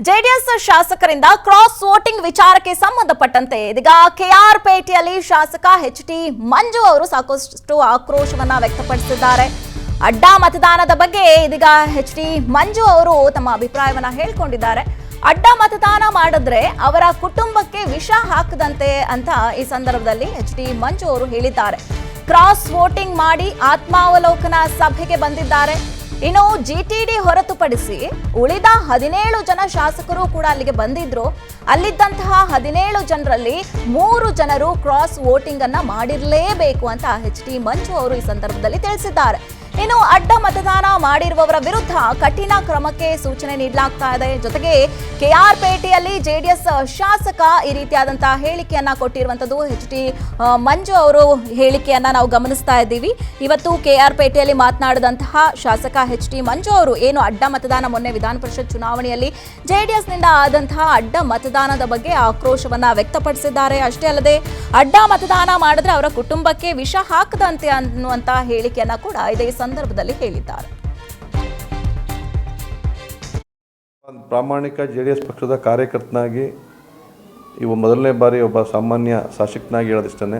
JDS ಶಾಸಕರಿಂದ cross voting ವಿಚಾರಕ್ಕೆ ಸಂಬಂಧಪಟ್ಟಂತೆ ಇದೀಗ ಕೆಆರ್ ಪೇಟೆಯಲ್ಲಿ ಶಾಸಕ ಎಚ್.ಟಿ. ಮಂಜು ಅವರು ಸಾಕಷ್ಟು ಆಕ್ರೋಶವನ್ನ ವ್ಯಕ್ತಪಡಿಸಿದ್ದಾರೆ. ಅಡ್ಡಾ ಮತದಾನದ ಬಗ್ಗೆ ಇದೀಗ ಎಚ್.ಟಿ. ಮಂಜು ಅವರು ತಮ್ಮ ಅಭಿಪ್ರಾಯವನ್ನ ಹೇಳಿಕೊಂಡಿದ್ದಾರೆ. ಅಡ್ಡಾ ಮತದಾನ ಮಾಡಿದ್ರೆ ಅವರ ಕುಟುಂಬಕ್ಕೆ ವಿಷ ಹಾಕದಂತೆ ಅಂತ ಈ ಸಂದರ್ಭದಲ್ಲಿ ಎಚ್.ಟಿ. ಮಂಜು ಅವರು ಹೇಳಿದ್ದಾರೆ. ಕ್ರಾಸ್ ವೋಟಿಂಗ್ ಮಾಡಿ ಆತ್ಮಾವಲೋಕನ ಸಭೆಗೆ ಬಂದಿದ್ದಾರೆ. ಇನ್ನು ಜಿಟಿಡಿ ಹೊರತುಪಡಿಸಿ ಉಳಿದ 17 ಜನ ಶಾಸಕರು ಕೂಡ ಅಲ್ಲಿಗೆ ಬಂದಿದ್ರು. ಅಲ್ಲಿದ್ದಂತಹ 17 ಜನರಲ್ಲಿ 3 ಜನರು ಕ್ರಾಸ್ ವೋಟಿಂಗ್ ಅನ್ನ ಮಾಡಿರಲೇಬೇಕು ಅಂತ ಎಚ್.ಟಿ. ಮಂಜು ಅವರು ಈ ಸಂದರ್ಭದಲ್ಲಿ ತಿಳಿಸಿದ್ದಾರೆ. ಇನ್ನು ಅಡ್ಡ ಮತದಾನ ಮಾಡಿರುವವರ ವಿರುದ್ಧ ಕಠಿಣ ಕ್ರಮಕ್ಕೆ ಸೂಚನೆ ನೀಡಲಾಗ್ತಾ ಇದೆ. ಜೊತೆಗೆ ಕೆಆರ್ ಪೇಟೆಯಲ್ಲಿ ಜೆಡಿಎಸ್ ಶಾಸಕ ಈ ರೀತಿಯಾದಂತಹ ಹೇಳಿಕೆಯನ್ನ ಕೊಟ್ಟಿರುವಂತದ್ದು ಎಚ್.ಟಿ. ಮಂಜು ಅವರು ಹೇಳಿಕೆಯನ್ನ ನಾವು ಗಮನಿಸ್ತಾ ಇದ್ದೀವಿ. ಇವತ್ತು ಕೆಆರ್ ಪೇಟೆಯಲ್ಲಿ ಮಾತನಾಡಿದಂತಹ ಶಾಸಕ ಎಚ್.ಟಿ. ಮಂಜು ಅವರು ಏನು ಅಡ್ಡ ಮತದಾನ ಮೊನ್ನೆ ವಿಧಾನ ಪರಿಷತ್ ಚುನಾವಣೆಯಲ್ಲಿ ಜೆಡಿಎಸ್ ನಿಂದ ಆದಂತಹ ಅಡ್ಡ ಮತದಾನದ ಬಗ್ಗೆ ಆಕ್ರೋಶವನ್ನ ವ್ಯಕ್ತಪಡಿಸಿದ್ದಾರೆ. ಅಷ್ಟೇ ಅಲ್ಲದೆ ಅಡ್ಡ ಮತದಾನ ಮಾಡಿದ್ರೆ ಅವರ ಕುಟುಂಬಕ್ಕೆ ವಿಷ ಹಾಕದಂತೆ ಅನ್ನುವಂತ ಹೇಳಿಕೆಯನ್ನ ಕೂಡ ಇದೇ ಸಂದರ್ಭದಲ್ಲಿ ಹೇಳಿದ್ದಾರೆ. ಪ್ರಾಮಾಣಿಕ ಜೆಡಿಎಸ್ ಪಕ್ಷದ ಕಾರ್ಯಕರ್ತನಾಗಿ ಇವು ಮೊದಲನೇ ಬಾರಿ ಒಬ್ಬ ಸಾಮಾನ್ಯ ಶಾಸಕನಾಗಿ ಹೇಳೋದಿಷ್ಟೇ,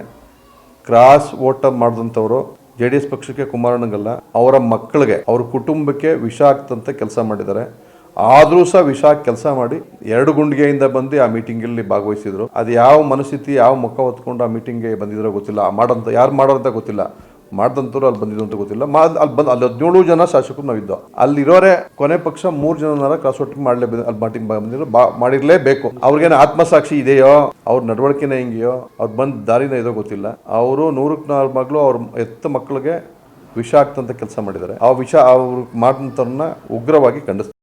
ಕ್ರಾಸ್ ವೋಟ್ ಮಾಡಿದಂಥವರು ಜೆಡಿಎಸ್ ಪಕ್ಷಕ್ಕೆ ಕುಮಾರಣ್ಣಗಲ್ಲ, ಅವರ ಮಕ್ಕಳಿಗೆ ಅವ್ರ ಕುಟುಂಬಕ್ಕೆ ವಿಷ ಆಗ್ತಂತ ಕೆಲಸ ಮಾಡಿದ್ದಾರೆ. ಆದರೂ ಸಹ ವಿಷ ಕೆಲಸ ಮಾಡಿ 2 ಗುಂಡಿಗೆಯಿಂದ ಬಂದು ಆ ಮೀಟಿಂಗಲ್ಲಿ ಭಾಗವಹಿಸಿದ್ರು. ಅದು ಯಾವ ಮನಸ್ಥಿತಿ ಯಾವ ಮುಖ ಹೊತ್ಕೊಂಡು ಆ ಮೀಟಿಂಗ್ಗೆ ಬಂದಿದ್ರೋ ಗೊತ್ತಿಲ್ಲ. ಯಾರು ಮಾಡೋಂತ ಗೊತ್ತಿಲ್ಲ, ಮಾಡ್ದಂಥವ್ರು ಅಲ್ಲಿ ಬಂದಿದ್ದು ಅಂತ ಗೊತ್ತಿಲ್ಲ. ಅಲ್ಲಿ 17 ಜನ ಶಾಸಕರು ನಾವಿದ್ದೋ. ಅಲ್ಲಿರೋರೆ ಕೊನೆ ಪಕ್ಷ 3 ಜನನಾರ ಕ್ರಾಸ್ ವೋಟಿಂಗ್ ಮಾಡಲೇಬೇಕು, ಅಲ್ಲಿ ಮೀಟಿಂಗ್ ಬಂದಿರೋ ಮಾಡಿರಲೇಬೇಕು. ಅವ್ರಿಗೇನು ಆತ್ಮಸಾಕ್ಷಿ ಇದೆಯೋ, ಅವ್ರ ನಡವಳಿಕೆನೇ ಹೆಂಗೆಯೋ, ಅವ್ರು ಬಂದ ದಾರಿನ ಇದೋ ಗೊತ್ತಿಲ್ಲ. ಅವರು 100ಕ್ಕೆ 4 ಮಗಳು ಅವ್ರ ಎತ್ತ ಮಕ್ಕಳಿಗೆ ವಿಷ ಆಗ್ತಂತ ಕೆಲಸ ಮಾಡಿದ್ದಾರೆ. ಆ ವಿಷ ಅವ್ರು ಮಾಡಿದಂಥವ್ರನ್ನ ಉಗ್ರವಾಗಿ ಖಂಡಿಸ್ತಾರೆ.